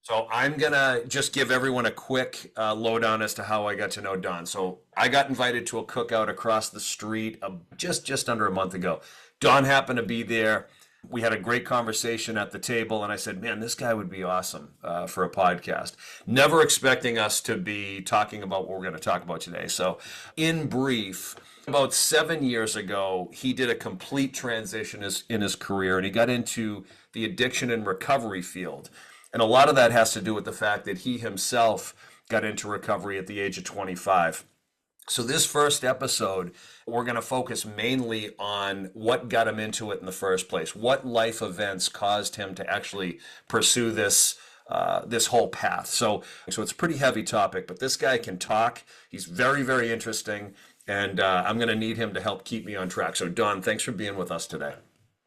So I'm gonna just give everyone a quick lowdown as to how I got to know Don. So I got invited to a cookout across the street just under a month ago. Don happened to be there. We had a great conversation at the table, and I said, "Man, this guy would be awesome for a podcast." Never expecting us to be talking about what we're going to talk about today. So, in brief, about 7 years ago, he did a complete transition in his career, and he got into the addiction and recovery field. And a lot of that has to do with the fact that he himself got into recovery at the age of 25. So, this first episode, we're going to focus mainly on what got him into it in the first place. What life events caused him to actually pursue this whole path. So it's a pretty heavy topic, but this guy can talk. He's very, very interesting, and I'm going to need him to help keep me on track. So, Don, thanks for being with us today.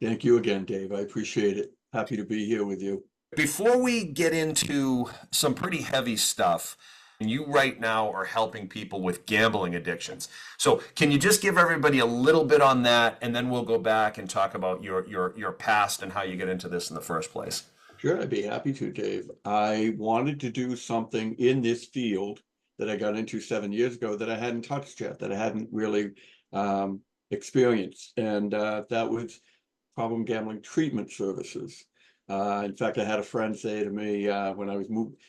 Thank you again, Dave. I appreciate it. Happy to be here with you. Before we get into some pretty heavy stuff, you right now are helping people with gambling addictions. So can you just give everybody a little bit on that, and then we'll go back and talk about your past and how you get into this in the first place? Sure, I'd be happy to, Dave. I wanted to do something in this field that I got into 7 years ago that I hadn't touched yet, that I hadn't really experienced. And that was problem gambling treatment services. In fact, I had a friend say to me when I was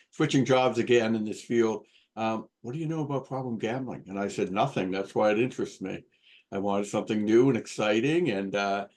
switching jobs again in this field, what do you know about problem gambling? And I said, nothing. That's why it interests me. I wanted something new and exciting. And I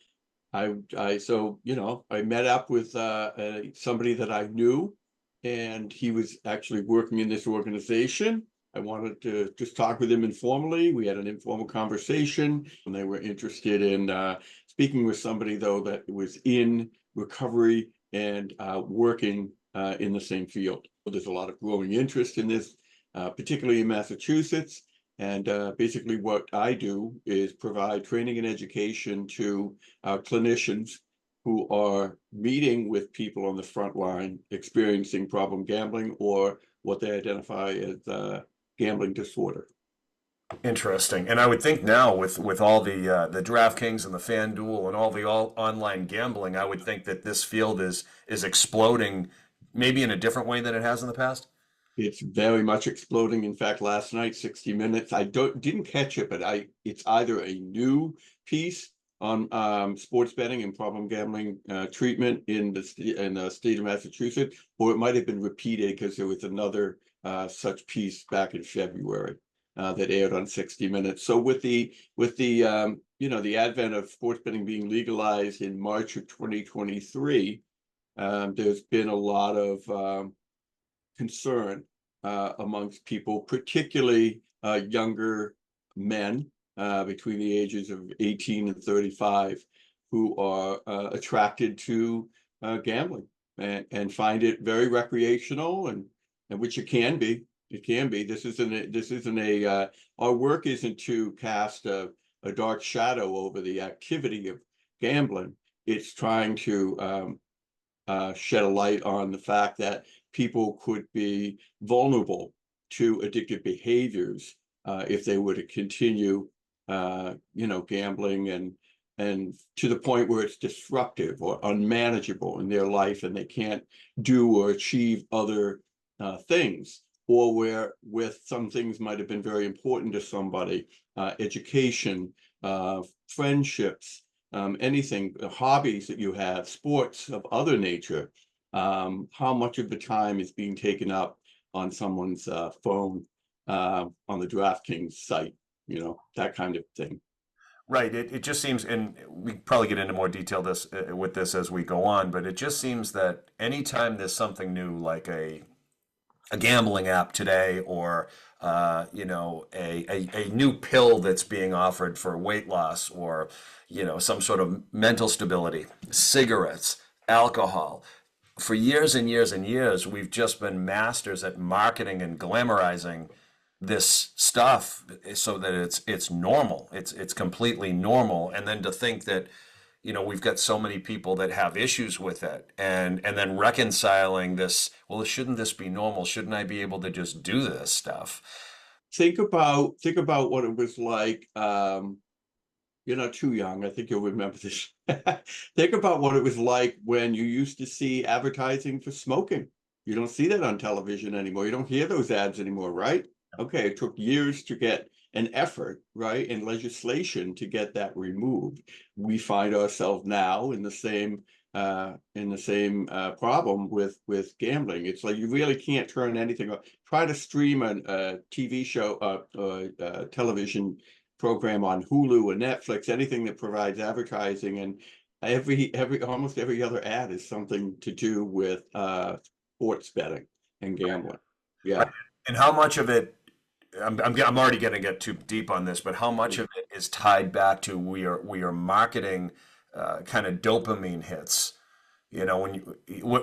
met up with somebody that I knew, and he was actually working in this organization. I wanted to just talk with him informally. We had an informal conversation, and they were interested in speaking with somebody, though, that was in recovery and working in the same field. So there's a lot of growing interest in this, particularly in Massachusetts. And basically what I do is provide training and education to clinicians who are meeting with people on the front line experiencing problem gambling or what they identify as gambling disorder. Interesting. And I would think now with all the DraftKings and the FanDuel and all the online gambling, I would think that this field is exploding maybe in a different way than it has in the past. It's very much exploding. In fact, last night, 60 Minutes, I didn't catch it, but it's either a new piece on sports betting and problem gambling treatment in the state of Massachusetts, or it might have been repeated because there was another such piece back in February that aired on 60 Minutes. So with the the advent of sports betting being legalized in March of 2023, there's been a lot of concern amongst people, particularly younger men between the ages of 18 and 35, who are attracted to gambling and find it very recreational, and which it can be. It can be. This isn't a our work isn't to cast a dark shadow over the activity of gambling. It's trying to shed a light on the fact that people could be vulnerable to addictive behaviors if they were to continue, gambling and to the point where it's disruptive or unmanageable in their life, and they can't do or achieve other things, or where with some things might have been very important to somebody, education, friendships, anything, hobbies that you have, sports of other nature, how much of the time is being taken up on someone's phone on the DraftKings site, that kind of thing. Right. It just seems, and we probably get into more detail with this as we go on, but it just seems that anytime there's something new, like a gambling app today, or a new pill that's being offered for weight loss, or some sort of mental stability, cigarettes, alcohol. For years and years and years, we've just been masters at marketing and glamorizing this stuff so that it's normal. It's completely normal. And then to think that we've got so many people that have issues with it, and then reconciling this, well, shouldn't this be normal? Shouldn't I be able to just do this stuff? Think about what it was like. You're not too young. I think you'll remember this. Think about what it was like when you used to see advertising for smoking. You don't see that on television anymore. You don't hear those ads anymore, right? Okay, it took years to get an effort, right, and legislation to get that removed. We find ourselves now in the same problem with gambling. It's like you really can't turn anything off. Try to stream a TV show, television program on Hulu or Netflix, anything that provides advertising, and almost every other ad is something to do with sports betting and gambling. Right. Yeah. And how much of it, I'm already going to get too deep on this, but how much of it is tied back to we are marketing kind of dopamine hits? You know, when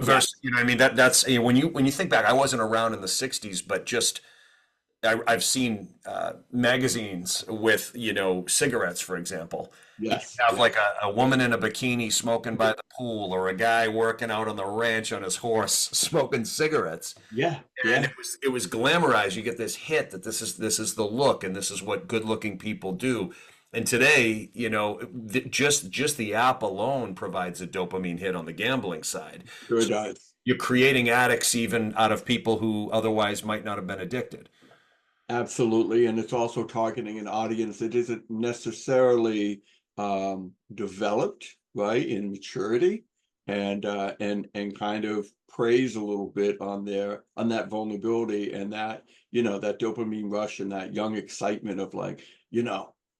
versus, Yes. you know, what I mean that's when you think back, I wasn't around in the '60s, but just I've seen magazines with, cigarettes, for example. You Yes. have Yeah. like a woman in a bikini smoking by the pool, or a guy working out on the ranch on his horse smoking cigarettes. Yeah. And Yeah. it was glamorized. You get this hit that this is the look, and this is what good looking people do. And today, just the app alone provides a dopamine hit on the gambling side. Sure So does. you're creating addicts even out of people who otherwise might not have been addicted. Absolutely. And it's also targeting an audience that isn't necessarily developed, right, in maturity, and kind of preys a little bit on that vulnerability, and that dopamine rush and that young excitement of like,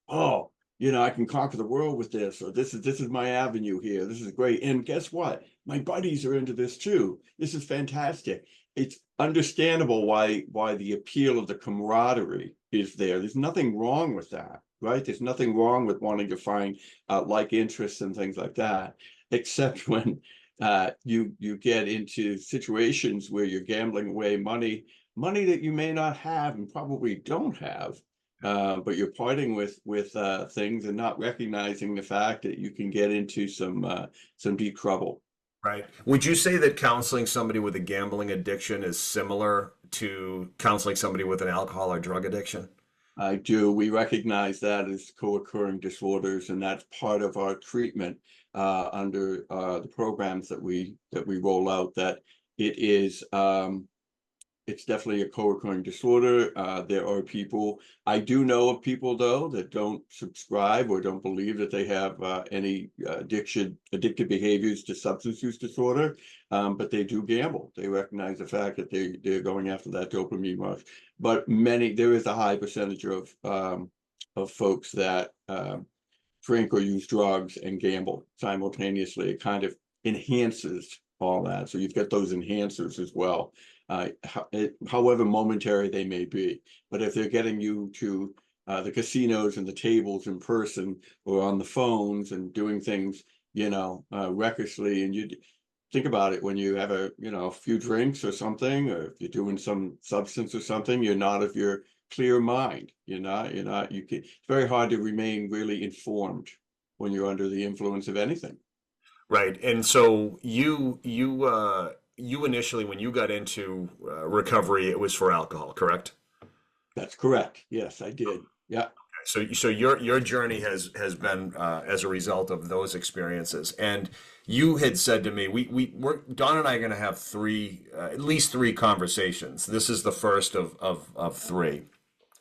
oh, I can conquer the world with this, or this is my avenue here. This is great. And guess what? My buddies are into this too. This is fantastic. It's understandable why the appeal of the camaraderie is there. There's nothing wrong with that, right? There's nothing wrong with wanting to find like interests and things like that, except when you get into situations where you're gambling away money that you may not have and probably don't have. But you're parting with things and not recognizing the fact that you can get into some deep trouble. Right. Would you say that counseling somebody with a gambling addiction is similar to counseling somebody with an alcohol or drug addiction? I do. We recognize that as co-occurring disorders, and that's part of our treatment under the programs that we roll out. That it is it's definitely a co-occurring disorder. There are people, I do know of people though that don't subscribe or don't believe that they have any addictive behaviors to substance use disorder, but they do gamble. They recognize the fact that they're going after that dopamine rush. But there is a high percentage of folks that drink or use drugs and gamble simultaneously. It kind of enhances all that. So you've got those enhancers as well, however momentary they may be. But if they're getting you to the casinos and the tables in person or on the phones and doing things, recklessly, and you think about it, when you have a few drinks or something, or if you're doing some substance or something, you're not of your clear mind. It's very hard to remain really informed when you're under the influence of anything. Right. And so you initially, when you got into recovery, it was for alcohol, correct? That's correct. Yes, I did. Yeah. So your journey has been as a result of those experiences. And you had said to me, we're Don and I are going to have at least three conversations. This is the first of three.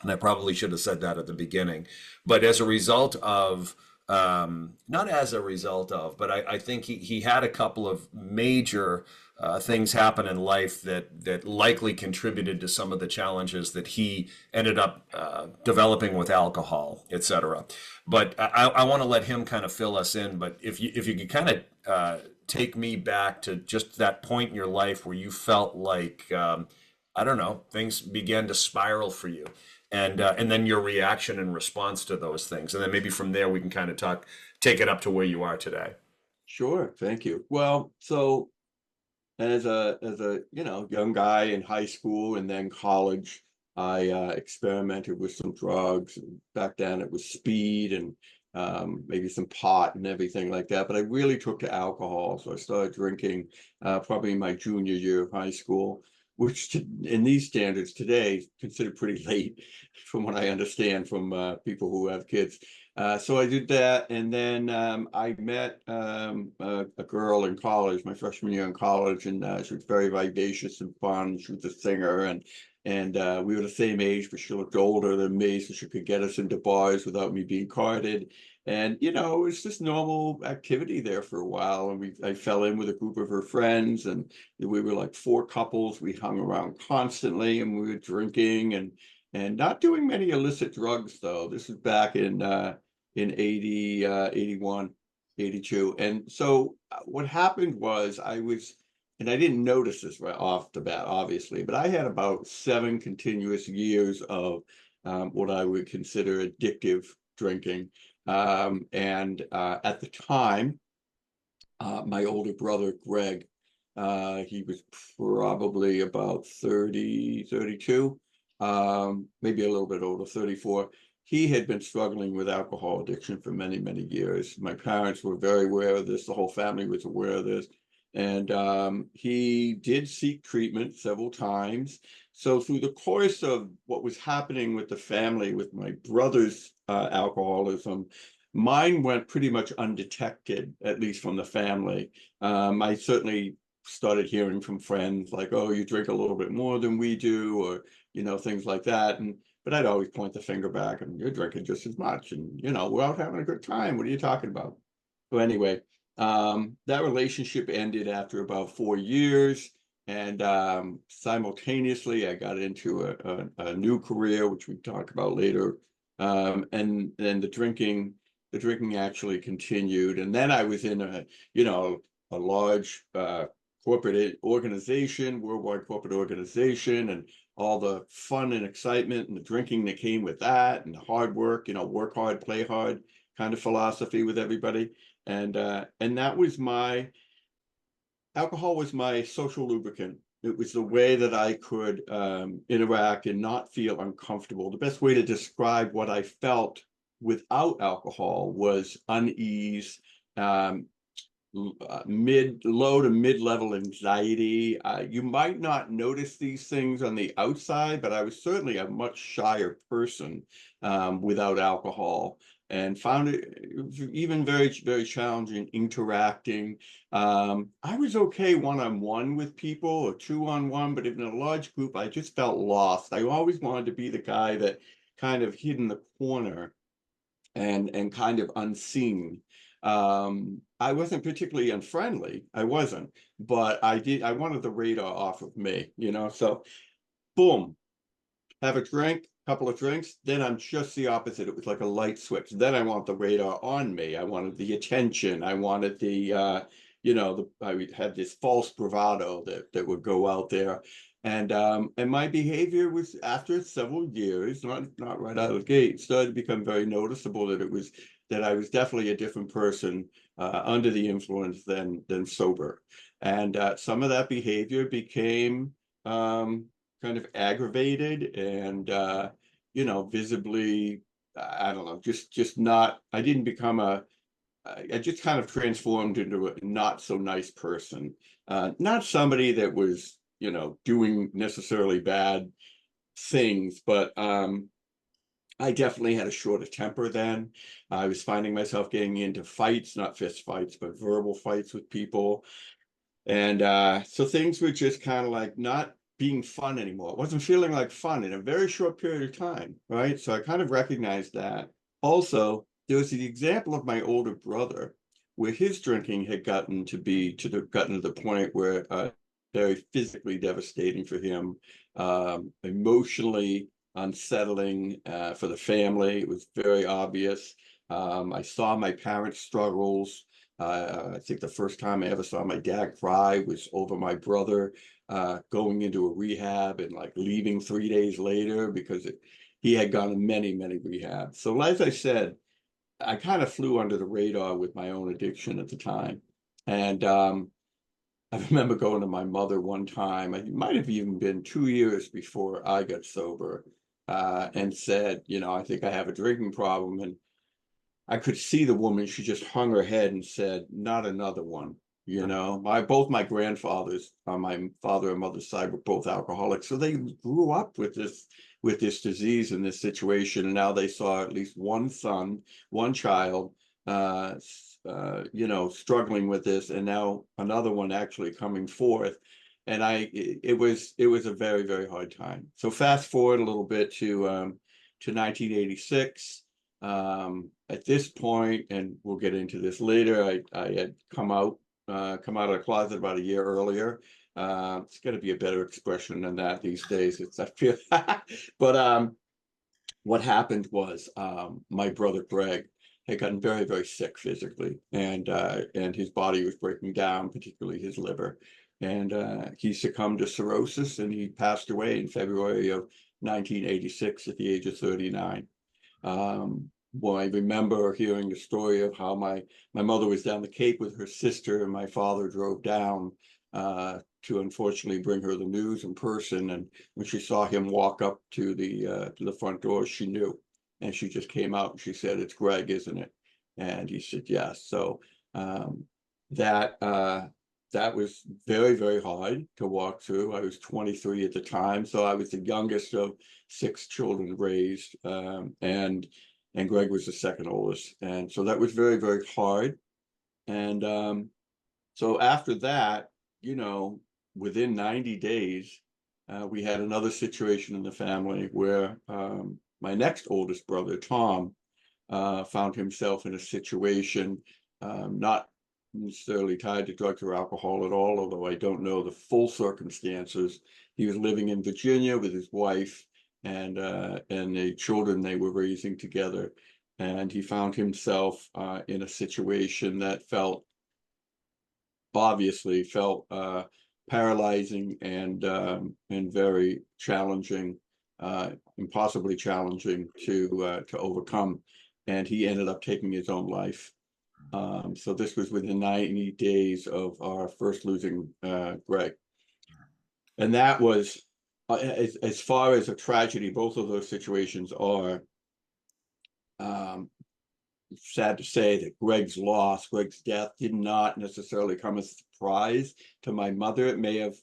And I probably should have said that at the beginning. But as a result of, not as a result of, but I think he had a couple of major things happen in life that likely contributed to some of the challenges that he ended up developing with alcohol, etc. But I want to let him kind of fill us in. But if you could kind of take me back to just that point in your life where you felt like, I don't know, things began to spiral for you. And then your reaction and response to those things, and then maybe from there we can kind of take it up to where you are today. Sure. Thank you. Well, so as a young guy in high school and then college, I experimented with some drugs. And back then it was speed and maybe some pot and everything like that. But I really took to alcohol, so I started drinking probably in my junior year of high school, which in these standards today is considered pretty late, from what I understand from people who have kids. So I did that, and then I met a girl in college, my freshman year in college, and she was very vivacious and fun. She was a singer, and we were the same age, but she looked older than me, so she could get us into bars without me being carded. And you know, it was just normal activity there for a while. And I fell in with a group of her friends, and we were like four couples. We hung around constantly, and we were drinking and not doing many illicit drugs though. This is back in 80, 81, 82. And so what happened was and I didn't notice this right off the bat, obviously, but I had about 7 continuous years of what I would consider addictive drinking. And at the time, my older brother, Greg, he was probably about 30, 32, maybe a little bit older, 34. He had been struggling with alcohol addiction for many, many years. My parents were very aware of this. The whole family was aware of this. And he did seek treatment several times. So through the course of what was happening with the family, with my brother's alcoholism, mine went pretty much undetected, at least from the family. I certainly started hearing from friends like, "Oh, you drink a little bit more than we do," or things like that. But I'd always point the finger back, and you're drinking just as much, and we're out having a good time. What are you talking about? So anyway, that relationship ended after about 4 years, and simultaneously, I got into a new career, which we talk about later, and then the drinking actually continued. And then I was in a large corporate organization, worldwide corporate organization, and all the fun and excitement and the drinking that came with that, and the hard work, work hard, play hard kind of philosophy with everybody. And that was alcohol was my social lubricant. It was the way that I could interact and not feel uncomfortable. The best way to describe what I felt without alcohol was unease, low to mid-level anxiety. You might not notice these things on the outside, but I was certainly a much shyer person without alcohol, and found it even very, very challenging interacting. I was okay one-on-one with people or two-on-one, but in a large group, I just felt lost. I always wanted to be the guy that kind of hid in the corner and kind of unseen. I wasn't particularly unfriendly. I wasn't, but I wanted the radar off of me, so boom, have a drink, couple of drinks, then I'm just the opposite. It was like a light switch. Then I want the radar on me. I wanted the attention. I wanted I had this false bravado that would go out there. And my behavior was, after several years, not right out of the gate, started to become very noticeable that I was definitely a different person under the influence than sober. And some of that behavior became kind of aggravated and visibly, I don't know, just not. I didn't become I just kind of transformed into a not so nice person. Not somebody that was doing necessarily bad things, but I definitely had a shorter temper then. I was finding myself getting into fights, not fist fights, but verbal fights with people. And so things were just kind of like not being fun anymore. It wasn't feeling like fun in a very short period of time, right? So I kind of recognized that. Also, there was the example of my older brother, where his drinking had gotten to the point where very physically devastating for him, emotionally unsettling for the family. It was very obvious. I saw my parents' struggles. I think the first time I ever saw my dad cry was over my brother going into a rehab and like leaving 3 days later because he had gone to many, many rehabs. So as I said, I kind of flew under the radar with my own addiction at the time. And I remember going to my mother one time, it might have even been 2 years before I got sober, and said, I think I have a drinking problem. And I could see the woman, she just hung her head and said, "Not another one." Both my grandfathers on my father and mother's side were both alcoholics. So they grew up with with this disease and this situation. And now they saw at least one son, one child, struggling with this, and now another one actually coming forth. And it was a very, very hard time. So fast forward a little bit to 1986. At this point, and we'll get into this later, I had come out of the closet about a year earlier. It's got to be a better expression than that these days. I feel, but what happened was my brother Greg had gotten very, very sick physically, and his body was breaking down, particularly his liver, and he succumbed to cirrhosis, and he passed away in February of 1986 at the age of 39. Well, I remember hearing the story of how my mother was down the Cape with her sister, and my father drove down to unfortunately bring her the news in person. And when she saw him walk up to the front door, she knew, and she just came out and she said, "It's Greg, isn't it?" And he said, "Yes." So that was very, very hard to walk through. I was 23 at the time, so I was the youngest of 6 children raised, and Greg was the second oldest, and so that was very, very hard. And so after that, within 90 days, we had another situation in the family where my next oldest brother, Tom, found himself in a situation not necessarily tied to drugs or alcohol at all, although I don't know the full circumstances. He was living in Virginia with his wife and the children they were raising together, and he found himself in a situation that obviously felt paralyzing and very challenging, impossibly challenging to overcome. And he ended up taking his own life. So this was within 90 days of our first losing Greg. And that was, as far as a tragedy, both of those situations are, sad to say that Greg's death did not necessarily come as a surprise to my mother. It may have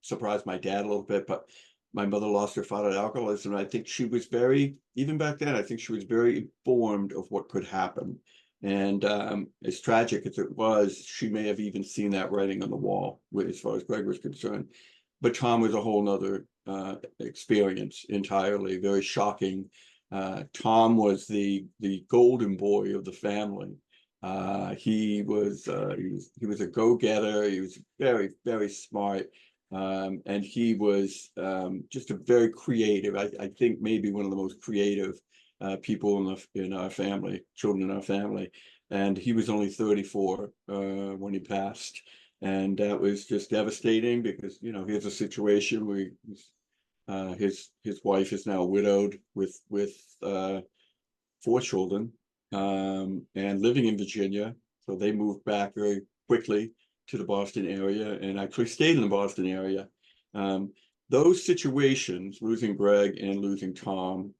surprised my dad a little bit, but my mother lost her father to alcoholism. And I think she was even back then, I think she was very informed of what could happen. And as tragic as it was, she may have even seen that writing on the wall as far as Greg was concerned. But Tom was a whole nother experience entirely, very shocking. Tom was the golden boy of the family. He was a go-getter. He was very, very smart, and he was just a very creative. I think maybe one of the most creative people in our family, children in our family. And he was only 34 when he passed, and that was just devastating because here's a situation where his wife is now widowed with 4 children, and living in Virginia. So they moved back very quickly to the Boston area, and actually stayed in the Boston area. Those situations, losing Greg and losing Tom,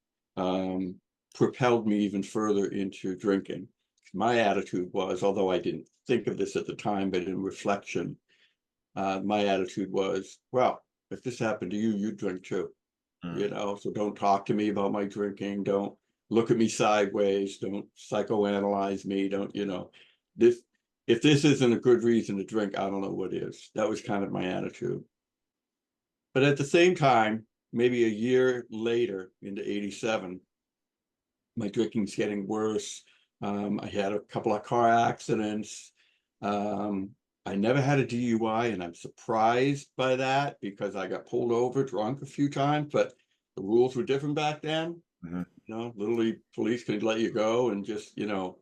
propelled me even further into drinking. My attitude was, although I didn't think of this at the time, but in reflection, my attitude was, well, if this happened to you, you drink too. So don't talk to me about my drinking. Don't look at me sideways. Don't psychoanalyze me. If this isn't a good reason to drink, I don't know what is. That was kind of my attitude. But at the same time, maybe a year later, into 87, my drinking's getting worse. I had a couple of car accidents. I never had a DUI, and I'm surprised by that because I got pulled over drunk a few times, but the rules were different back then. Literally police could let you go, and just,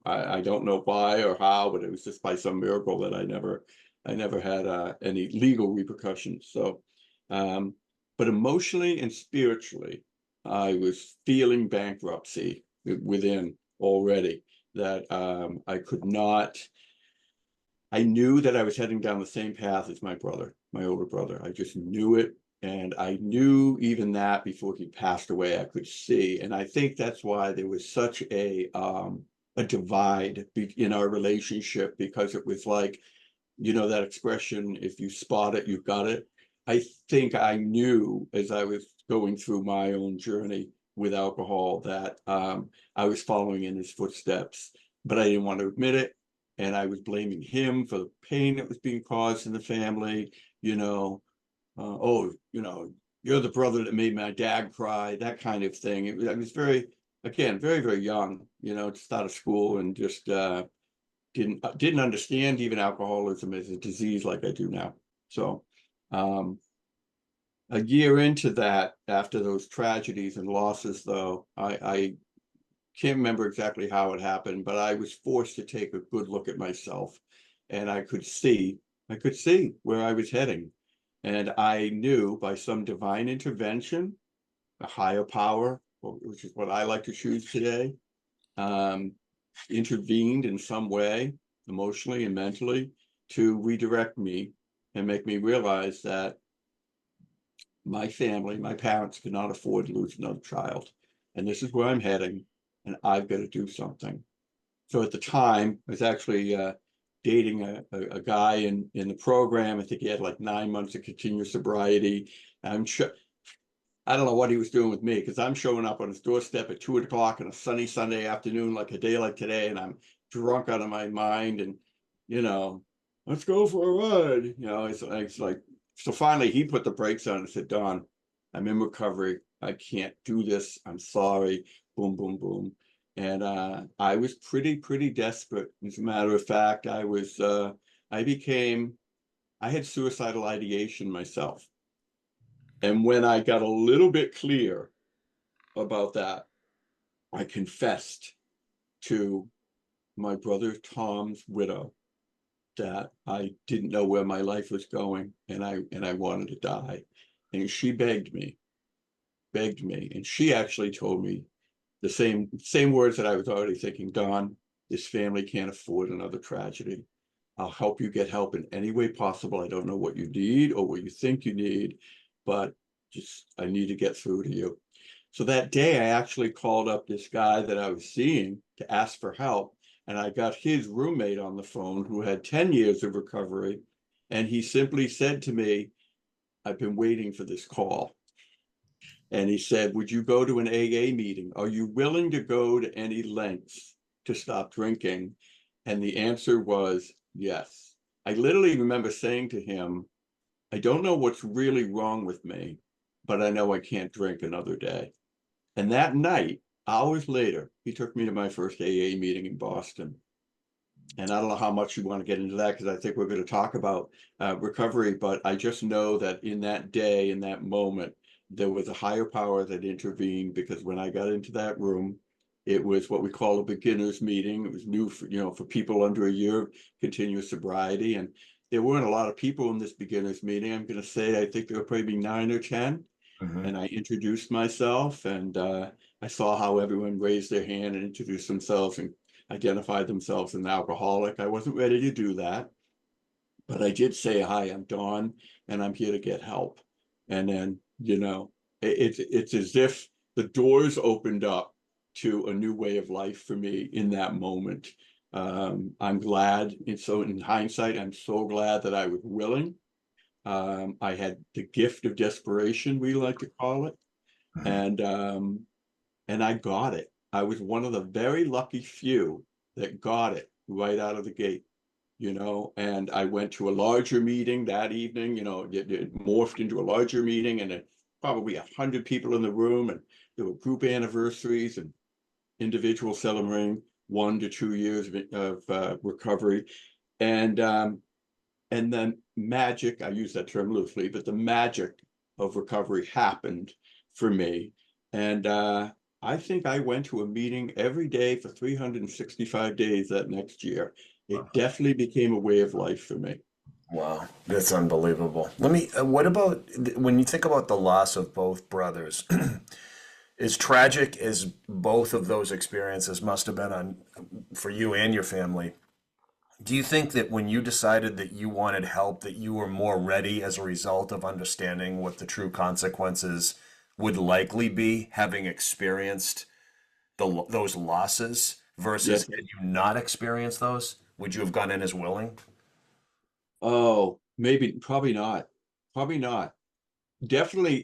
I don't know why or how, but it was just by some miracle that I never had any legal repercussions. So, but emotionally and spiritually, I was feeling bankruptcy within already, that I could not. I knew that I was heading down the same path as my older brother. I just knew it. And I knew even that before he passed away, I could see. And I think that's why there was such a divide in our relationship, because it was like, that expression, if you spot it, you've got it. I think I knew as I was going through my own journey with alcohol, that I was following in his footsteps, but I didn't want to admit it. And I was blaming him for the pain that was being caused in the family, oh, you're the brother that made my dad cry, that kind of thing. I was again, very, very young, just out of school, and just didn't understand even alcoholism as a disease like I do now. So a year into that, after those tragedies and losses, though, I can't remember exactly how it happened, but I was forced to take a good look at myself, and I could see where I was heading. And I knew by some divine intervention, a higher power, which is what I like to choose today, intervened in some way, emotionally and mentally, to redirect me and make me realize that my family, my parents could not afford to lose another child. And this is where I'm heading, and I've got to do something. So at the time, I was actually dating a guy in the program. I think he had like 9 months of continuous sobriety. I'm sure, I don't know what he was doing with me, because I'm showing up on his doorstep at 2 o'clock on a sunny Sunday afternoon, like a day like today, and I'm drunk out of my mind, and let's go for a ride. It's like, so finally he put the brakes on and said, Don, I'm in recovery. I can't do this. I'm sorry. Boom, boom, boom. And I was pretty desperate. As a matter of fact, I had suicidal ideation myself. And when I got a little bit clear about that, I confessed to my brother Tom's widow that I didn't know where my life was going, and I wanted to die. And she begged me, and she actually told me the same words that I was already thinking. Don, this family can't afford another tragedy. I'll help you get help in any way possible. I don't know what you need or what you think you need, but just I need to get through to you. So that day, I actually called up this guy that I was seeing to ask for help. And I got his roommate on the phone who had 10 years of recovery. And he simply said to me, I've been waiting for this call. And he said, would you go to an AA meeting? Are you willing to go to any lengths to stop drinking? And the answer was yes. I literally remember saying to him, I don't know what's really wrong with me, but I know I can't drink another day. And that night, hours later, he took me to my first AA meeting in Boston. And I don't know how much you want to get into that, because I think we're going to talk about recovery, but I just know that in that day, in that moment, there was a higher power that intervened, because when I got into that room, it was what we call a beginner's meeting. It was new for people under a year of continuous sobriety. And there weren't a lot of people in this beginner's meeting. I'm going to say, I think there were probably 9 or 10. Mm-hmm. And I introduced myself, and I saw how everyone raised their hand and introduced themselves and identified themselves as an alcoholic. I wasn't ready to do that, but I did say, hi, I'm Don, and I'm here to get help. And then, it's as if the doors opened up to a new way of life for me in that moment. I'm glad, and so in hindsight, I'm so glad that I was willing. I had the gift of desperation, we like to call it, and I got it. I was one of the very lucky few that got it right out of the gate, and I went to a larger meeting that evening. It morphed into a larger meeting, and probably 100 people in the room, and there were group anniversaries and individuals celebrating 1 to 2 years of recovery, and then magic, I use that term loosely, but the magic of recovery happened for me. And I think I went to a meeting every day for 365 days that next year. It definitely became a way of life for me. Wow, that's unbelievable. What about when you think about the loss of both brothers? As tragic as both of those experiences must have been for you and your family, do you think that when you decided that you wanted help, that you were more ready as a result of understanding what the true consequences would likely be, having experienced those losses, versus Yes. had you not experienced those, would you have gone in as willing? Oh, maybe, probably not. Probably not. definitely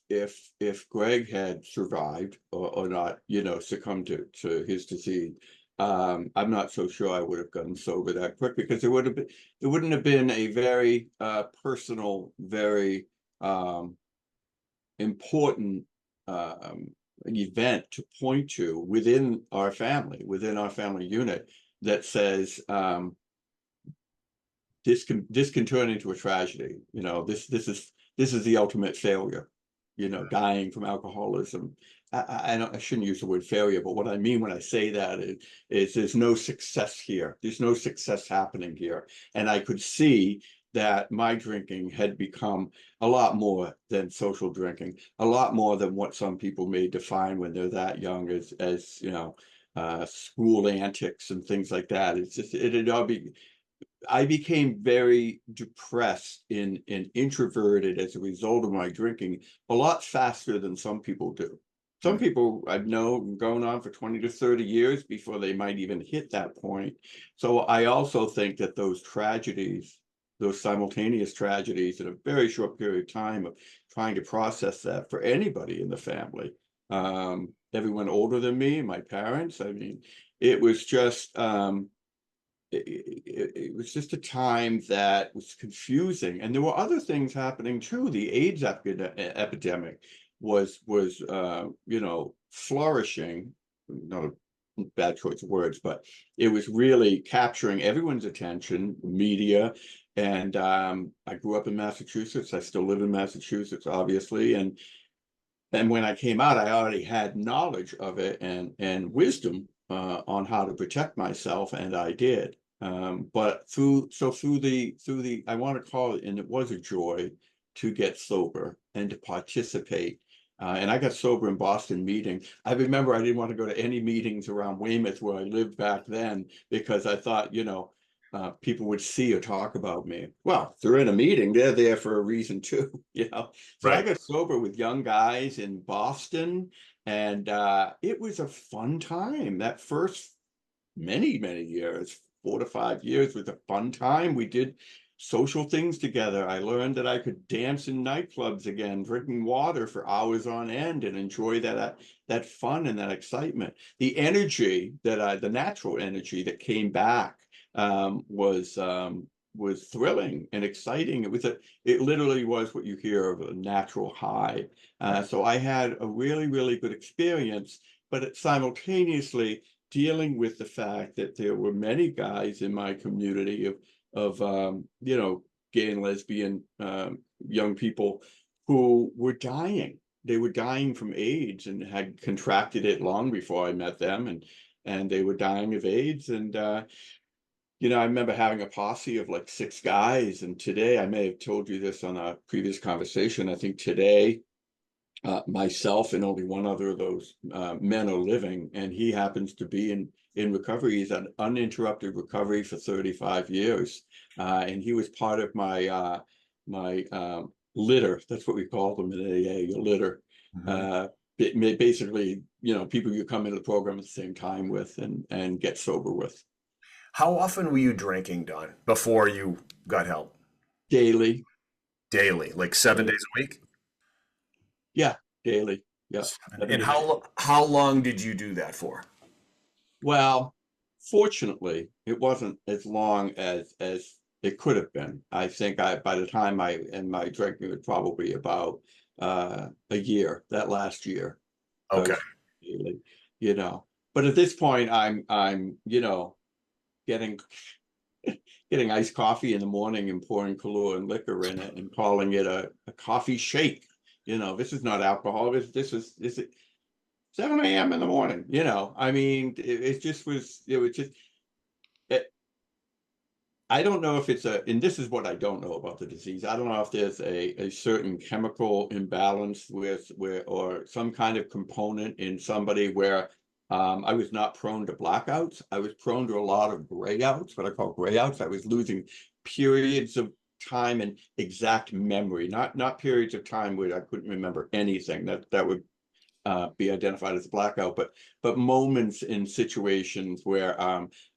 if Greg had survived or not, succumbed to his disease, I'm not so sure I would have gotten sober that quick, because there wouldn't have been a very personal, very important event to point to within our family unit, that says this can turn into a tragedy. This is the ultimate failure. Dying from alcoholism. I shouldn't use the word failure, but what I mean when I say that is there's no success here. There's no success happening here. And I could see that my drinking had become a lot more than social drinking, a lot more than what some people may define when they're that young as school antics and things like that. It's just, it all be I became very depressed and introverted as a result of my drinking a lot faster than some people do. Some people I've known going on for 20 to 30 years before they might even hit that point. So I also think that those tragedies, those simultaneous tragedies in a very short period of time of trying to process that for anybody in the family, everyone older than me, my parents, I mean, it was just it was just a time that was confusing, and there were other things happening too. The AIDS epidemic was flourishing. Not a bad choice of words, but it was really capturing everyone's attention, media. And I grew up in Massachusetts. I still live in Massachusetts, obviously, and when I came out, I already had knowledge of it and wisdom on how to protect myself, and I did. But through the I want to call it, and it was a joy to get sober and to participate. And I got sober in Boston meeting. I remember I didn't want to go to any meetings around Weymouth where I lived back then, because I thought, people would see or talk about me. Well, if they're in a meeting, they're there for a reason too, So I Right. got sober with young guys in Boston, and it was a fun time. That first many years, 4 to 5 years, was a fun time. We did social things together. I learned that I could dance in nightclubs again, drinking water for hours on end, and enjoy that fun and that excitement. The energy the natural energy that came back was thrilling and exciting. It literally was what you hear of a natural high. So I had a really good experience, but it simultaneously dealing with the fact that there were many guys in my community of gay and lesbian young people who were dying. They were dying from AIDS and had contracted it long before I met them, and they were dying of AIDS. And I remember having a posse of like 6 guys. And today, I may have told you this on a previous conversation, I think today myself and only one other of those men are living, and he happens to be in recovery. He's an uninterrupted recovery for 35 years, and he was part of my litter. That's what we call them in AA, your litter. Mhm. Basically, people you come into the program at the same time with and get sober with. How often were you drinking, Don, before you got help? Daily. Daily, like 7 days a week? Yeah, daily. Yeah. And how long did you do that for? Well, fortunately, it wasn't as long as it could have been. I think by the time I and my drinking was probably about a year, that last year. I Okay. was really, you know. But at this point, I'm getting getting iced coffee in the morning and pouring Kahlua and liquor in it and calling it a coffee shake. This is not alcohol. This is 7 a.m. in the morning. I mean, it was just, it, I don't know if and this is what I don't know about the disease. I don't know if there's a certain chemical imbalance or some kind of component in somebody where I was not prone to blackouts. I was prone to a lot of grayouts, what I call grayouts. I was losing periods of time and exact memory, not periods of time where I couldn't remember anything. That would be identified as a blackout, but moments in situations where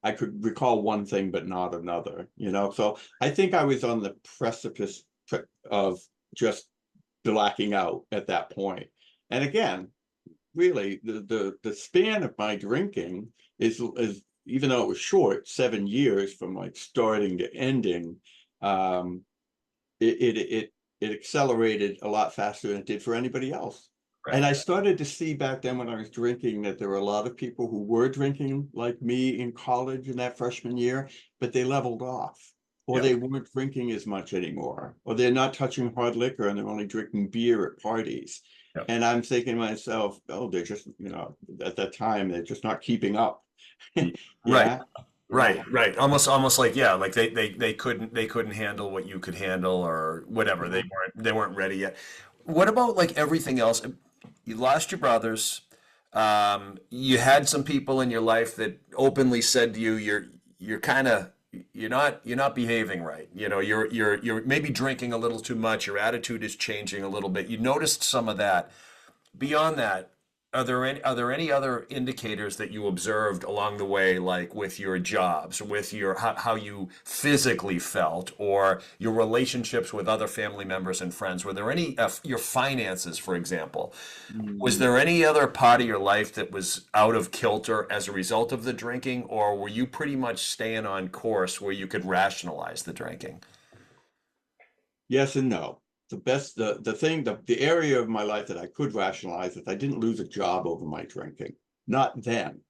I could recall one thing but not another. So I think I was on the precipice of just blacking out at that point. And again, really, the span of my drinking is even though it was short, 7 years from like starting to ending, um, it accelerated a lot faster than it did for anybody else. And Right. I started to see back then when I was drinking that there were a lot of people who were drinking like me in college in that freshman year, but they leveled off, or Yep. they weren't drinking as much anymore, or they're not touching hard liquor and they're only drinking beer at parties. Yep. And I'm thinking to myself, oh, they're just, at that time, they're just not keeping up. Right. Yeah. Right, Yeah. right. Almost like, yeah, like they couldn't handle what you could handle or whatever. Yeah. They weren't ready yet. What about like everything else? You lost your brothers. You had some people in your life that openly said to you, you're kind of you're not behaving right. You're maybe drinking a little too much. Your attitude is changing a little bit. You noticed some of that. Beyond that, are there any other indicators that you observed along the way, like with your jobs, with your how you physically felt, or your relationships with other family members and friends? Were there any your finances, for example? Was Mm. there any other part of your life that was out of kilter as a result of the drinking, or were you pretty much staying on course where you could rationalize the drinking? Yes and no. The area of my life that I could rationalize is I didn't lose a job over my drinking. Not then,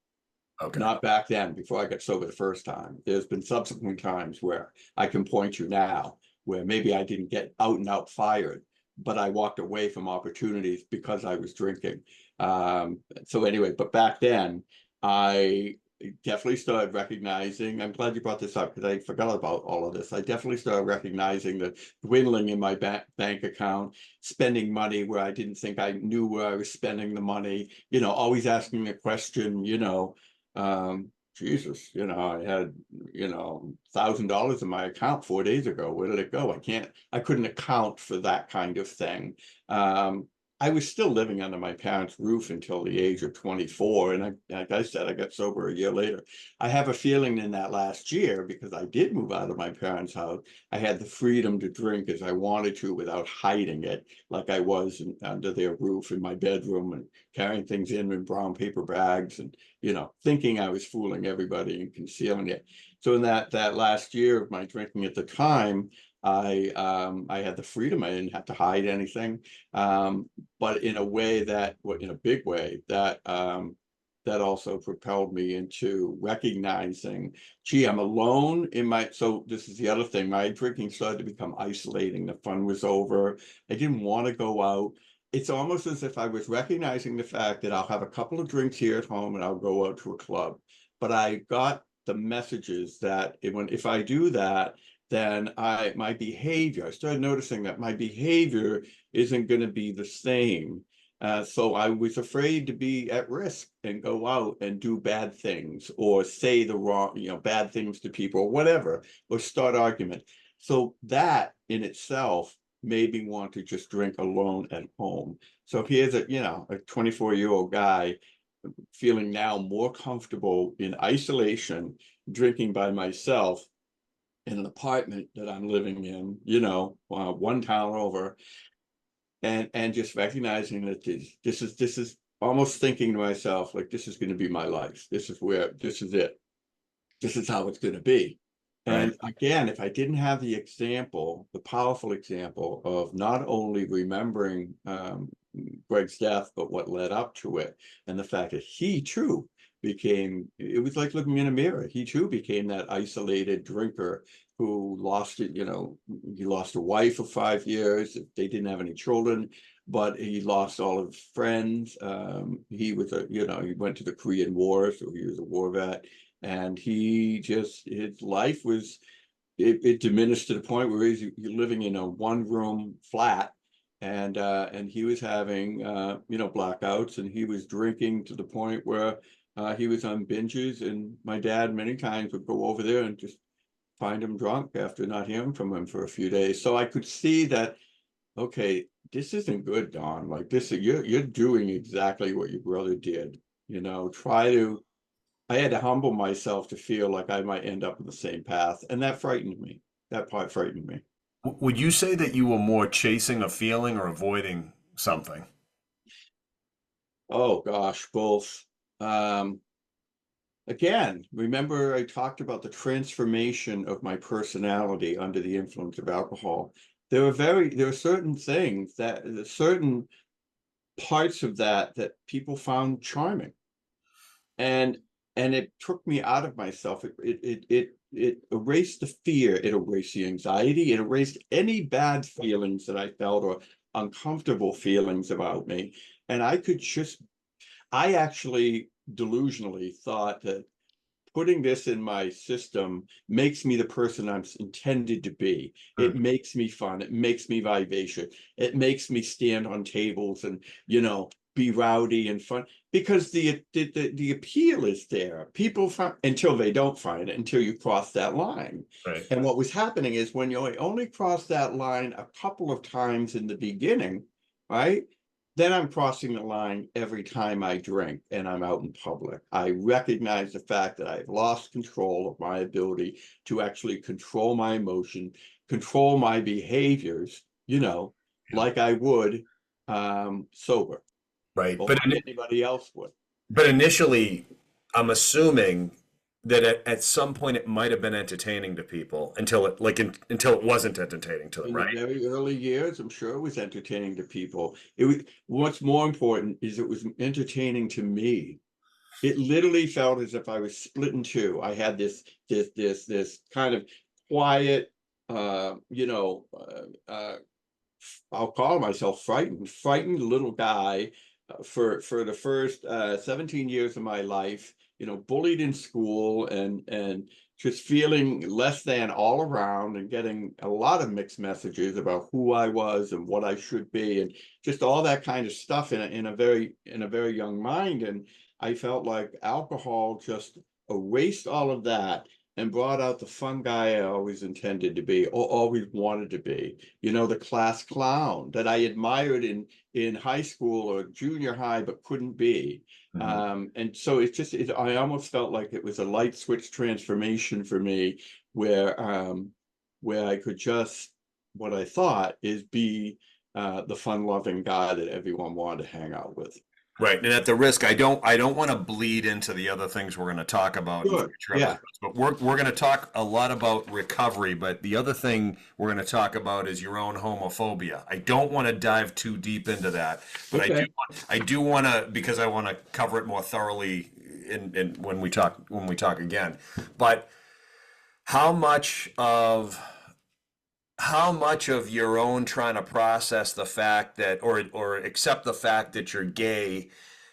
Okay. not back then, before I got sober the first time. There's been subsequent times where I can point you now where maybe I didn't get out and out fired, but I walked away from opportunities because I was drinking. So anyway, but back then, I definitely started recognizing, I'm glad you brought this up because I forgot about all of this. I definitely started recognizing the dwindling in my bank account, spending money where I didn't think I knew where I was spending the money, always asking the question, Jesus, I had, $1,000 in my account 4 days ago. Where did it go? I couldn't account for that kind of thing. Um, I was still living under my parents' roof until the age of 24. And like I said, I got sober a year later. I have a feeling in that last year, because I did move out of my parents' house, I had the freedom to drink as I wanted to without hiding it, like I was under their roof in my bedroom and carrying things in brown paper bags and, thinking I was fooling everybody and concealing it. So in that last year of my drinking at the time, I had the freedom. I didn't have to hide anything, but in a way in a big way, that also propelled me into recognizing, gee, I'm alone in my. So this is the other thing. My drinking started to become isolating. The fun was over. I didn't want to go out. It's almost as if I was recognizing the fact that I'll have a couple of drinks here at home and I'll go out to a club. But I got the messages that if I do that, then my behavior, I started noticing that my behavior isn't going to be the same. So I was afraid to be at risk and go out and do bad things or say the wrong, bad things to people or whatever, or start argument. So that in itself made me want to just drink alone at home. So here's a 24-year-old guy feeling now more comfortable in isolation, drinking by myself in an apartment that I'm living in, one town over, and just recognizing that this is almost thinking to myself, like, this is going to be my life. This is it. This is how it's going to be. Right. And again, if I didn't have the powerful example of not only remembering Greg's death, but what led up to it, and the fact that he too it was like looking in a mirror. He too became that isolated drinker who lost it, he lost a wife of 5 years. They didn't have any children, but he lost all of his friends. He he went to the Korean War, so he was a war vet. And his life was, it diminished to the point where he's living in a one-room flat, and he was having blackouts, and he was drinking to the point where he was on binges. And my dad many times would go over there and just find him drunk after not hearing from him for a few days. So I could see that, okay, this isn't good, Don. Like, you're doing exactly what your brother did. I had to humble myself to feel like I might end up in the same path, and that frightened me. That part frightened me. Would you say that you were more chasing a feeling or avoiding something? Oh gosh, both. Um, Again, remember I talked about the transformation of my personality under the influence of alcohol. There are certain things certain parts of that people found charming. And it took me out of myself. It erased the fear, it erased the anxiety, it erased any bad feelings that I felt or uncomfortable feelings about me. And I actually delusionally thought that putting this in my system makes me the person I'm intended to be. It Mm, makes me fun. It makes me vivacious. It makes me stand on tables and, be rowdy and fun because the appeal is there. People find until they don't find it, until you cross that line. right. And what was happening is when you only cross that line a couple of times in the beginning, right? Then I'm crossing the line every time I drink and I'm out in public. I recognize the fact that I've lost control of my ability to actually control my emotion, control my behaviors, Yeah. like I would sober Right. or But like anybody else would. but initially, I'm assuming that at some point it might have been entertaining to people until until it wasn't entertaining to them, In the right? very early years, I'm sure it was entertaining to people. What's more important is it was entertaining to me. It literally felt as if I was split in two. I had this kind of quiet, I'll call myself frightened little guy for the first 17 years of my life, bullied in school and just feeling less than all around and getting a lot of mixed messages about who I was and what I should be and just all that kind of stuff in a very young mind. And I felt like alcohol just erased all of that and brought out the fun guy I always intended to be or always wanted to be, the class clown that I admired in high school or junior high but couldn't be. Mhm. And so I almost felt like it was a light switch transformation for me where I could just what I thought is be the fun-loving guy that everyone wanted to hang out with. Right. And at the risk, I don't want to bleed into the other things we're going to talk about in Sure. future Yeah. episodes, but we're going to talk a lot about recovery, but the other thing we're going to talk about is your own homophobia. I don't want to dive too deep into that, but Okay. I do want to because I want to cover it more thoroughly in when we talk again. But how much of how much of your own trying to process the fact that or accept the fact that you're gay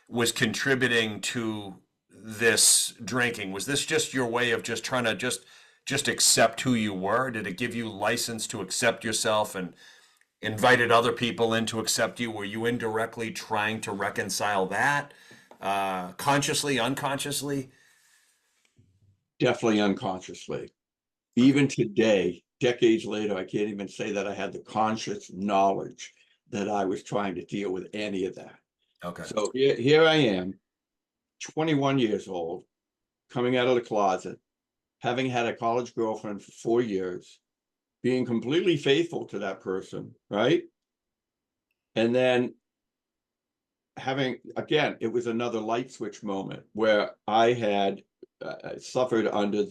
was contributing to this drinking? Was this just your way of just trying to just accept who you were? Did it give you license to accept yourself and invited other people in to accept you? Were you indirectly trying to reconcile that, consciously, unconsciously? Definitely unconsciously. Even today, decades later, I can't even say that I had the conscious knowledge that I was trying to deal with any of that. Okay. So here I am, 21 years old, coming out of the closet, having had a college girlfriend for 4 years, being completely faithful to that person, right? And then again, it was another light switch moment where I had suffered under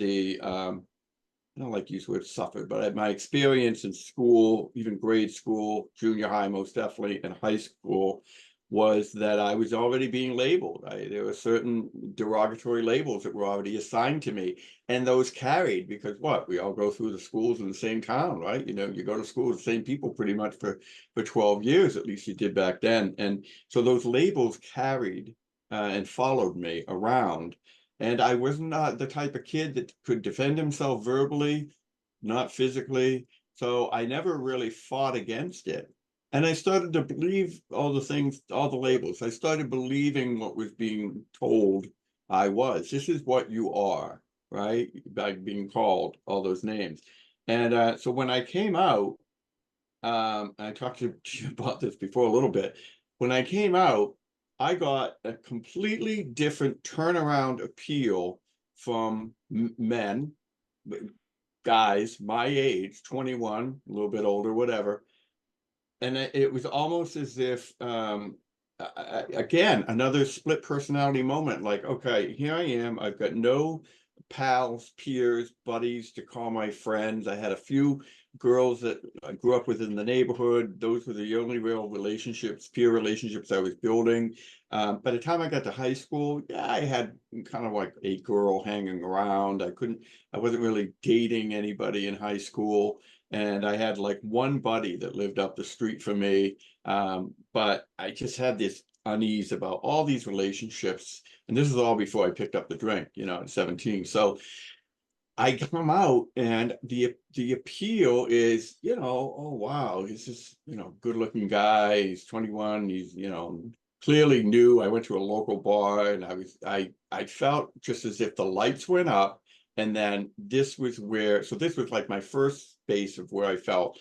I don't like to use the word suffered, but my experience in school, even grade school, junior high, most definitely, and high school, was that I was already being labeled. There were certain derogatory labels that were already assigned to me, and those carried because what? We all go through the schools in the same town, right? You go to school with the same people pretty much for 12 years, at least you did back then. And so those labels carried and followed me around. And I was not the type of kid that could defend himself verbally, not physically. So I never really fought against it. And I started to believe all the things, all the labels. I started believing what was being told I was. This is what you are, right? By being called all those names. And so when I came out, I talked to you about this before a little bit. When I came out, I got a completely different turnaround appeal from men, guys my age, 21, a little bit older, whatever. And it was almost as if, again, another split personality moment. Like, okay, here I am. I've got no pals, peers, buddies to call my friends. I had a few girls that I grew up with in the neighborhood. Those were the only real relationships, peer relationships I was building. By the time I got to high school, yeah, I had kind of like a girl hanging around. I wasn't really dating anybody in high school. And I had like one buddy that lived up the street from me. But I just had this unease about all these relationships. And this is all before I picked up the drink, at 17. So I come out and the appeal is, oh wow, he's this, good looking guy. He's 21. He's, clearly new. I went to a local bar and I felt just as if the lights went up. And then this was like my first space of where I felt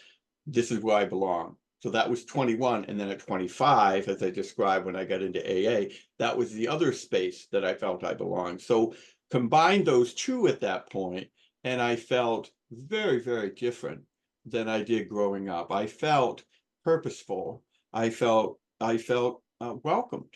this is where I belong. So that was 21. And then at 25, as I described when I got into AA, that was the other space that I felt I belonged. So combine those two at that point, and I felt very, very different than I did growing up. I felt purposeful. I felt welcomed.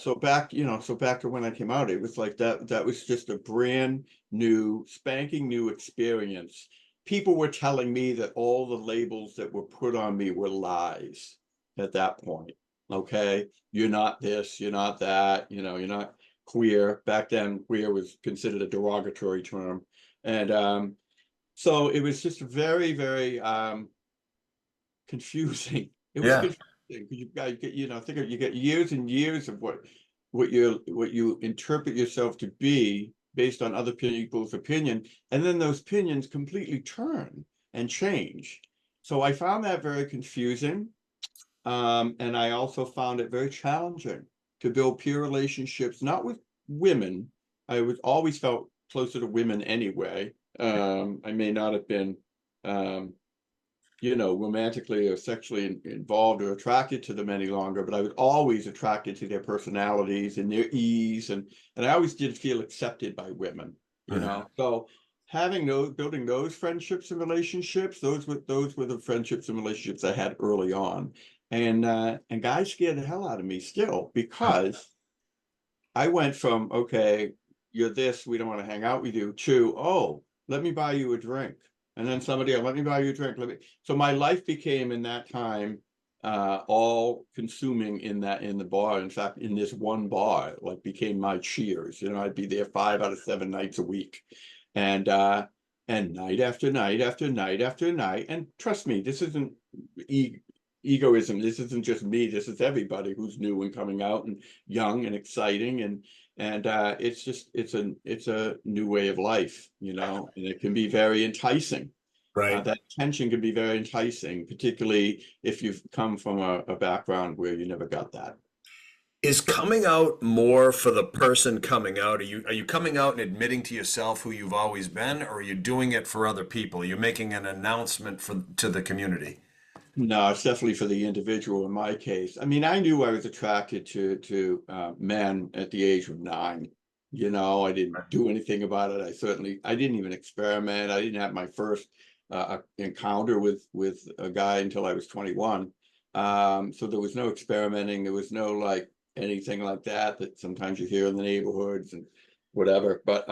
So back to when I came out, it was like that was just a brand new, spanking new experience. People were telling me that all the labels that were put on me were lies at that point. Okay, you're not this, you're not that, you're not queer. Back then, queer was considered a derogatory term. And so it was just very, very confusing. It was Yeah. confusing because you get, you get years and years of what you interpret yourself to be based on other people's opinion, and then those opinions completely turn and change. So I found that very confusing, and I also found it very challenging to build peer relationships, not with women. I was always felt closer to women anyway. I may not have been romantically or sexually involved or attracted to them any longer, but I was always attracted to their personalities and their ease, and I always did feel accepted by women, So building those friendships and relationships, those were the friendships and relationships I had early on, and guys scared the hell out of me still, because I went from, okay, you're this, we don't want to hang out with you, to, oh, let me buy you a drink. And then somebody else, let me buy you a drink. So my life became in that time all consuming in the bar. In fact, in this one bar, like, became my Cheers. I'd be there 5 out of 7 nights a week. And night after night after night after night. And trust me, this isn't egoism. This isn't just me. This is everybody who's new and coming out and young and exciting, and it's a new way of life, and it can be very enticing. Right. That tension can be very enticing, particularly if you've come from a background where you never got that. Is coming out more for the person coming out? Are you coming out and admitting to yourself who you've always been, or are you doing it for other people? You're making an announcement to the community. No, it's definitely for the individual in my case. I mean, I knew I was attracted to men at the age of 9. I didn't do anything about it. I didn't even experiment. I didn't have my first encounter with a guy until I was 21. So there was no experimenting. There was no like anything like that sometimes you hear in the neighborhoods and whatever. But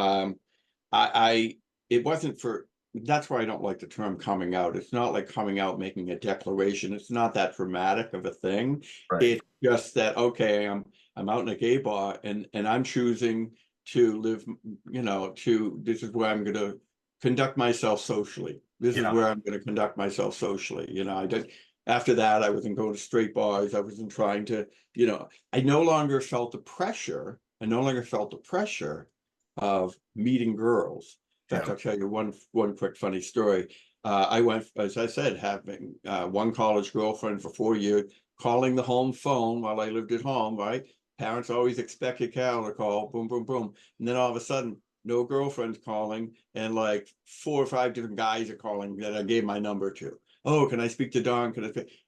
it wasn't for. That's why I don't like the term coming out. It's not like coming out, making a declaration. It's not that dramatic of a thing. Right. It's just that, okay, I'm out in a gay bar and I'm choosing to live, this is where I'm going to conduct myself socially. This is where I'm going to conduct myself socially. After that, I wasn't going to straight bars. I wasn't trying to, I no longer felt the pressure. I no longer felt the pressure of meeting girls. In fact, I'll tell you one quick funny story. I went, as I said, having one college girlfriend for 4 years, calling the home phone while I lived at home, right? Parents always expected Carol to call, boom, boom, boom. And then all of a sudden, no girlfriend's calling, and like 4 or 5 different guys are calling that I gave my number to. Oh, can I speak to Donn?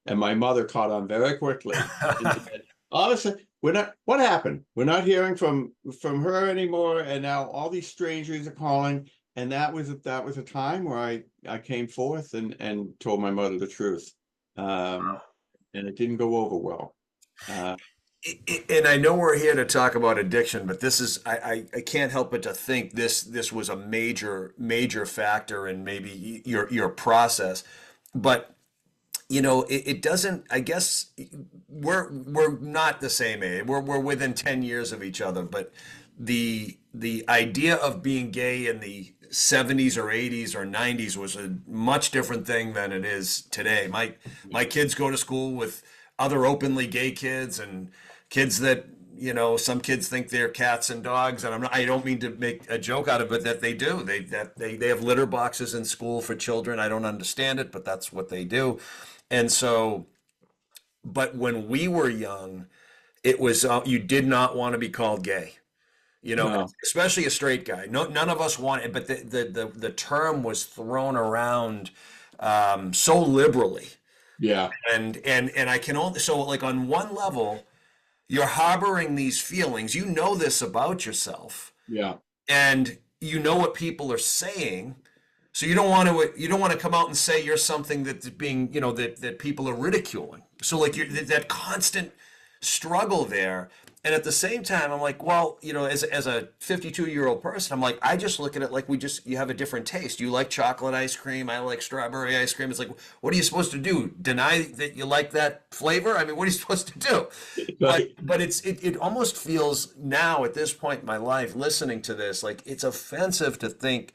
And my mother caught on very quickly. And said, all of a sudden, what happened? We're not hearing from her anymore. And now all these strangers are calling. and that was a time where I came forth and told my mother the truth. And it didn't go over well. Uh, And I know we're here to talk about addiction, but this is I can't help but to think this was a major factor in maybe your process. But you know, it doesn't, I guess we're not the same age. We're within 10 years of each other, but the idea of being gay in the 70s or 80s or 90s was a much different thing than it is today. My kids go to school with other openly gay kids and kids that, you know, some kids think they're cats and dogs, and I don't mean to make a joke out of it, that they do. They have litter boxes in school for children. I don't understand it, but that's what they do. And so, but when we were young, it was you did not want to be called gay, you know, no, especially a straight guy. No, none of us wanted, but the term was thrown around so liberally, yeah, and I can only, so like on one level, you're harboring these feelings. You know this about yourself, yeah, and you know what people are saying. So you don't want to come out and say you're something that's being, you know, that people are ridiculing. So like you're that constant struggle there. And at the same time, I'm like, well, you know, as a 52-year-old person, I'm like, I just look at it like you have a different taste. You like chocolate ice cream, I like strawberry ice cream. It's like, what are you supposed to do? Deny that you like that flavor? I mean, what are you supposed to do? right, But it almost feels now at this point in my life, listening to this, like it's offensive to think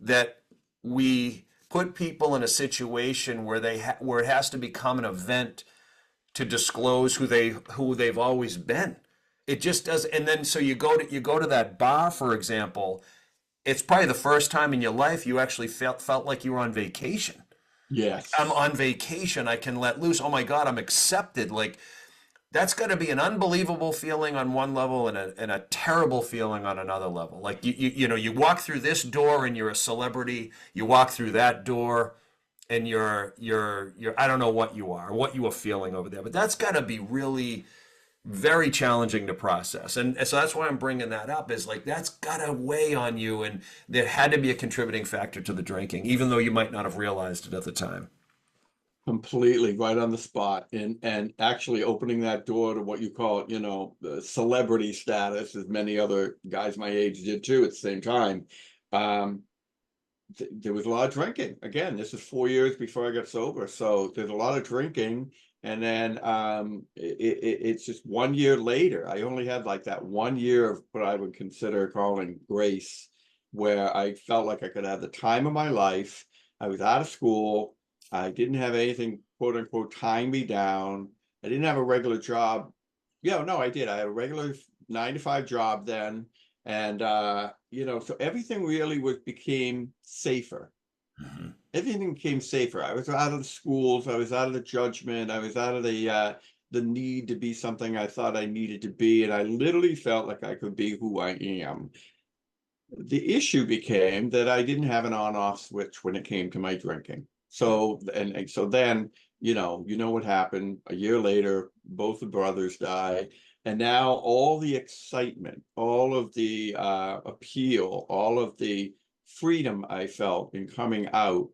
that we put people in a situation where where it has to become an event to disclose who they've always been. It just does. And then so you go to that bar, for example. It's probably the first time in your life you actually felt like you were on vacation. I'm yes, on vacation. I can let loose. Oh my God, I'm accepted. Like that's got to be an unbelievable feeling on one level and a terrible feeling on another level. Like you know, you walk through this door and you're a celebrity. You walk through that door and you're I don't know what you are, what you were feeling over there, but that's got to be really very challenging to process. And so that's why I'm bringing that up, is like that's got to weigh on you, and there had to be a contributing factor to the drinking, even though you might not have realized it at the time. completely right on the spot, and actually opening that door to what you call, you know, the celebrity status, as many other guys my age did too at the same time. Um, there was a lot of drinking. Again, this is 4 years before I got sober, so there's a lot of drinking. And then it's just 1 year later. I only had like that 1 year of what I would consider calling grace, where I felt like I could have the time of my life. I was out of school. I didn't have anything, quote unquote, tying me down. I didn't have a regular job. Yeah, no, I did. I had a regular 9 to 5 job then. And you know, so everything really became safer. Mhm. Everything became safer. I was out of the schools, I was out of the judgment, I was out of the need to be something I thought I needed to be, and I literally felt like I could be who I am. The issue became that I didn't have an on-off switch when it came to my drinking. So and so then, you know what happened. A year later, both the brothers die. And now all the excitement, all of the appeal, all of the freedom I felt in coming out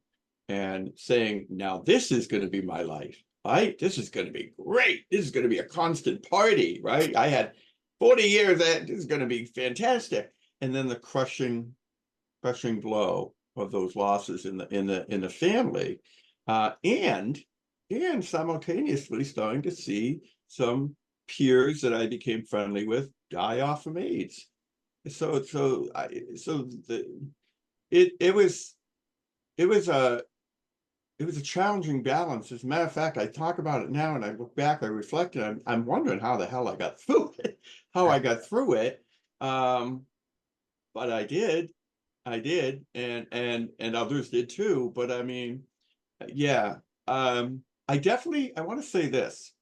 and saying, now this is going to be my life, right? This is going to be great. This is going to be a constant party, right? I had 40 years. That this is going to be fantastic. And then the crushing blow of those losses in the family, and simultaneously starting to see some peers that I became friendly with die off from AIDS. So it it was it was a it was a challenging balance. As a matter of fact, I talk about it now and I look back, I reflect, and I'm wondering how the hell I got through it, how I got through it. But I did, and others did too. But I mean, yeah, I want to say this.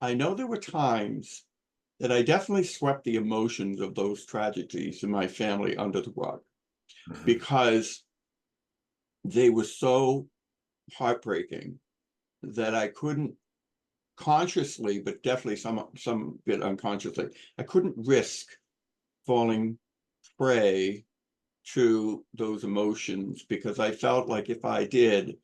I know there were times that I definitely swept the emotions of those tragedies in my family under the rug Mhm. because they were so heartbreaking that I couldn't consciously, but definitely some bit unconsciously, I couldn't risk falling prey to those emotions because I felt like if I did,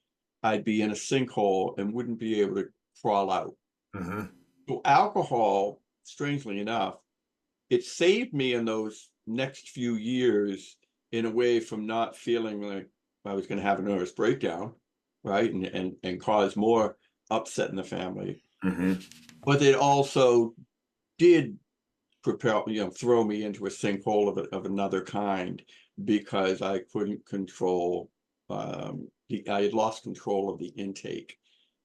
I'd be in a sinkhole and wouldn't be able to crawl out. Hmm. So alcohol, strangely enough, it saved me in those next few years in a way from not feeling like I was going to have a nervous breakdown, right? And cause more upset in the family. Hmm. But it also did propel, throw me into a sinkhole of another kind because I couldn't control, I had lost control of the intake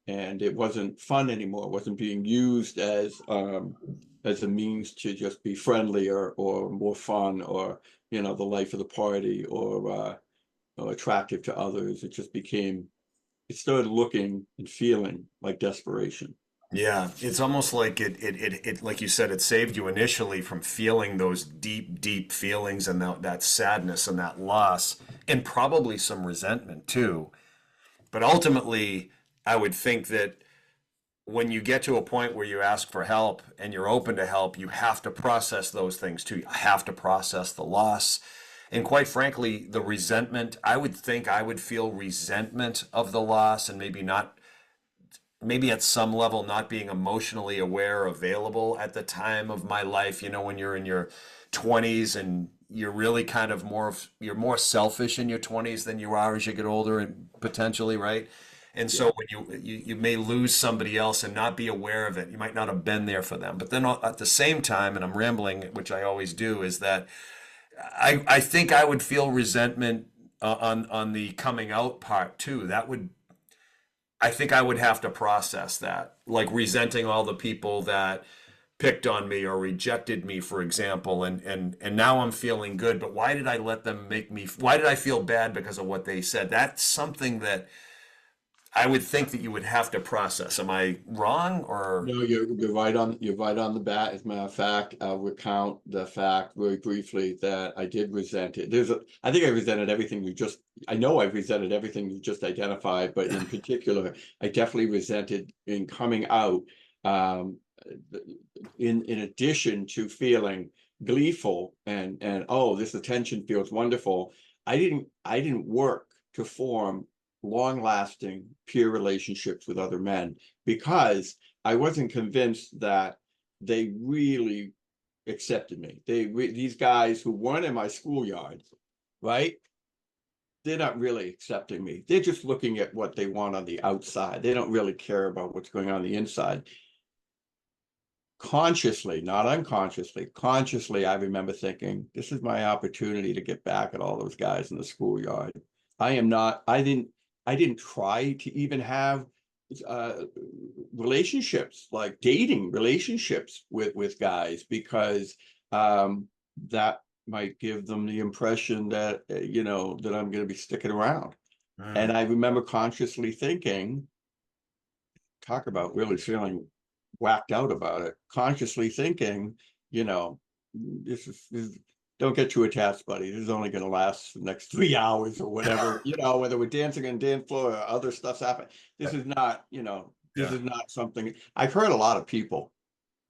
and it wasn't fun anymore. It wasn't being used as a means to just be friendly or more fun or, the life of the party or attractive to others. It just became, it started looking and feeling like desperation. Yeah, it's almost like like you said, it saved you initially from feeling those deep, deep feelings and that sadness and that loss, and probably some resentment too. But ultimately, I would think that when you get to a point where you ask for help and you're open to help, you have to process those things too. You have to process the loss. And quite frankly, the resentment, I would think I would feel resentment of the loss and maybe at some level not being emotionally aware, available at the time of my life, when you're in your 20s and you're really kind of you're more selfish in your 20s than you are as you get older and potentially, right? And Yeah. so when you may lose somebody else and not be aware of it, you might not have been there for them. But then at the same time, and I'm rambling, which I always do, is that I think I would feel resentment on the coming out part too. I think I would have to process that, like resenting all the people that picked on me or rejected me, for example, and now I'm feeling good, but why did I let them why did I feel bad because of what they said? That's something that I would think that you would have to process. Am I wrong or? No, you're right on the bat. As a matter of fact, I'll recount the fact very briefly that I did resent it. I think I resented everything I know I resented everything you just identified, but in particular, I definitely resented in coming out. Um, in addition to feeling gleeful and oh, this attention feels wonderful. I didn't work to form long-lasting peer relationships with other men because I wasn't convinced that they really accepted me. These guys who weren't in my schoolyard, right? They're not really accepting me. They're just looking at what they want on the outside. They don't really care about what's going on the inside. Consciously, not unconsciously, consciously, I remember thinking, this is my opportunity to get back at all those guys in the schoolyard. I am not, I didn't try to even have uh, relationships, like dating relationships with guys, because that might give them the impression that, that I'm going to be sticking around. And Hmm. I remember consciously thinking, talk about really feeling whacked out about it, consciously thinking, you know, this don't get too attached, buddy. This is only going to last the next 3 hours or whatever, whether we're dancing on dance floor or other stuff's happening. This is not, this Yeah. is not something I've heard a lot of people.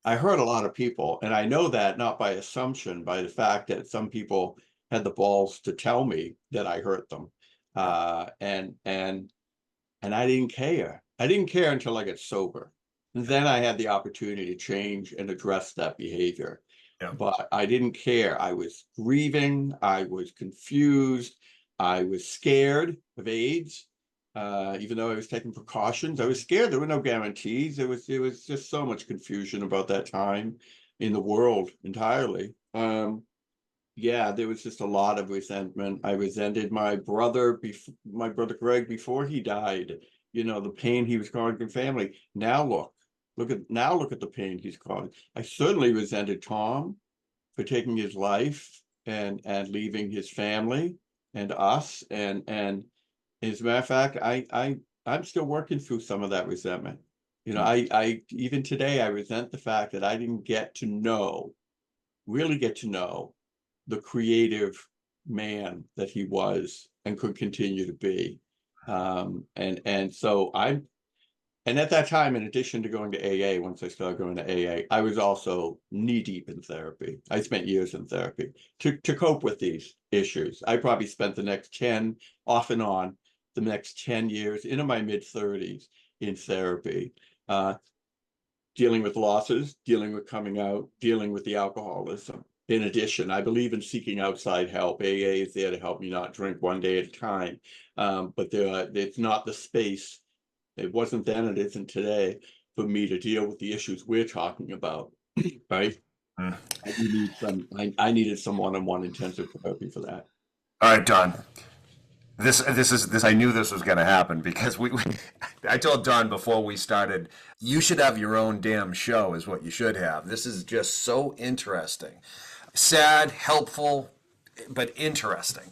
I heard a lot of people, and I know that not by assumption, by the fact that some people had the balls to tell me that I hurt them. Yeah. And I didn't care. I didn't care until I got sober. And then I had the opportunity to change and address that behavior. Yeah. But I didn't care. I was grieving. I was confused. I was scared of AIDS. Even though I was taking precautions, I was scared. There were no guarantees. There was just so much confusion about that time in the world entirely. Yeah, there was just a lot of resentment. I resented my brother Greg before he died. The pain he was causing family. Now look at the pain he's causing. I certainly resented Tom for taking his life and leaving his family and us. And as a matter of fact, I'm still working through some of that resentment. I even today I resent the fact that I didn't really get to know the creative man that he was and could continue to be. And so And at that time, in addition to going to AA, once I started going to AA, I was also knee deep in therapy. I spent years in therapy to cope with these issues. I probably spent the next 10, off and on, the next 10 years into my mid 30s in therapy, dealing with losses, dealing with coming out, dealing with the alcoholism. In addition, I believe in seeking outside help. AA is there to help me not drink one day at a time. But it's not the space. It wasn't then, it isn't today, for me to deal with the issues we're talking about, right? Mm. I needed some one-on-one intensive therapy for that. All right, Don. This. I knew this was going to happen because I told Don before we started, you should have your own damn show, is what you should have. This is just so interesting, sad, helpful, but interesting.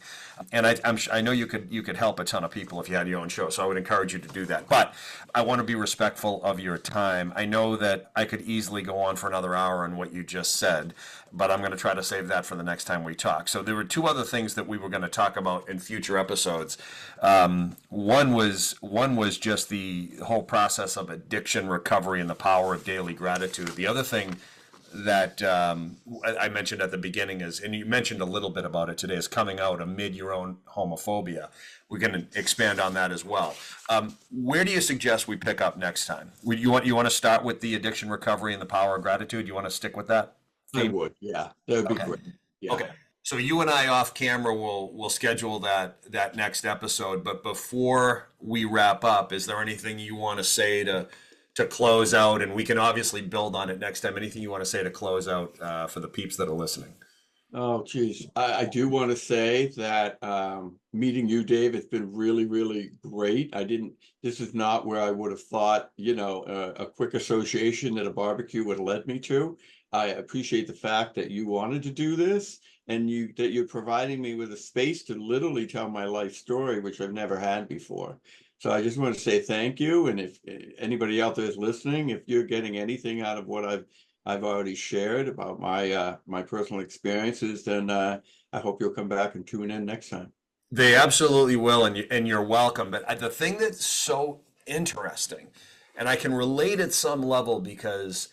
And I know you could help a ton of people if you had your own show, so I would encourage you to do that. But I want to be respectful of your time. I know that I could easily go on for another hour on what you just said, but I'm going to try to save that for the next time we talk. So there were two other things that we were going to talk about in future episodes. One was just the whole process of addiction recovery and the power of daily gratitude. The other thing that I mentioned at the beginning is, and you mentioned a little bit about it today, is coming out amid your own homophobia. We're going to expand on that as well. Where do you suggest we pick up next time? You want to start with the addiction recovery and the power of gratitude? You want to stick with that theme? I would, yeah, that would be Okay. great. Yeah. Okay. So you and I off camera will schedule that next episode. But before we wrap up, is there anything you want to say to close out? And we can obviously build on it next time. Anything you want to say to close out for the peeps that are listening? Oh, geez. I do want to say that meeting you, Dave, it's been really, really great. This is not where I would have thought, a quick association at a barbecue would have led me to. I appreciate the fact that you wanted to do this and that you're providing me with a space to literally tell my life story, which I've never had before. So I just want to say thank you. And if anybody out there is listening, if you're getting anything out of what I've already shared about my personal experiences, then I hope you'll come back and tune in next time. They absolutely will, and you're welcome. But the thing that's so interesting, and I can relate at some level because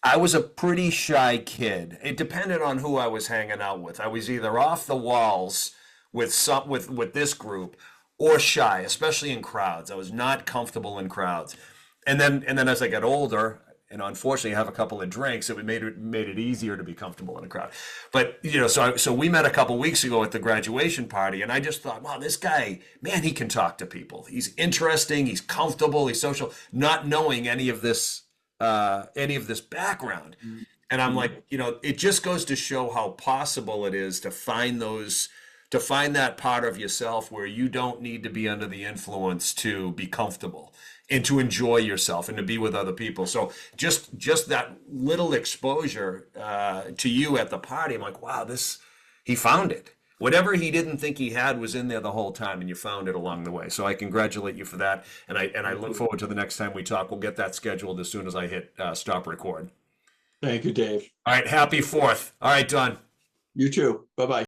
I was a pretty shy kid. It depended on who I was hanging out with. I was either off the walls with this group or shy, especially in crowds. I was not comfortable in crowds. And then as I got older, and unfortunately have a couple of drinks, it made it easier to be comfortable in a crowd. But so we met a couple weeks ago at the graduation party, and I just thought, wow, this guy, man, he can talk to people. He's interesting, he's comfortable, he's social, not knowing any of this background. Mm-hmm. And I'm like, it just goes to show how possible it is to find that part of yourself where you don't need to be under the influence to be comfortable and to enjoy yourself and to be with other people. So just that little exposure to you at the party, I'm like, wow, he found it. Whatever he didn't think he had was in there the whole time, and you found it along the way. So I congratulate you for that, and I look forward to the next time we talk. We'll get that scheduled as soon as I hit stop record. Thank you, Dave. All right, happy 4th. All right, Don. You too. Bye-bye.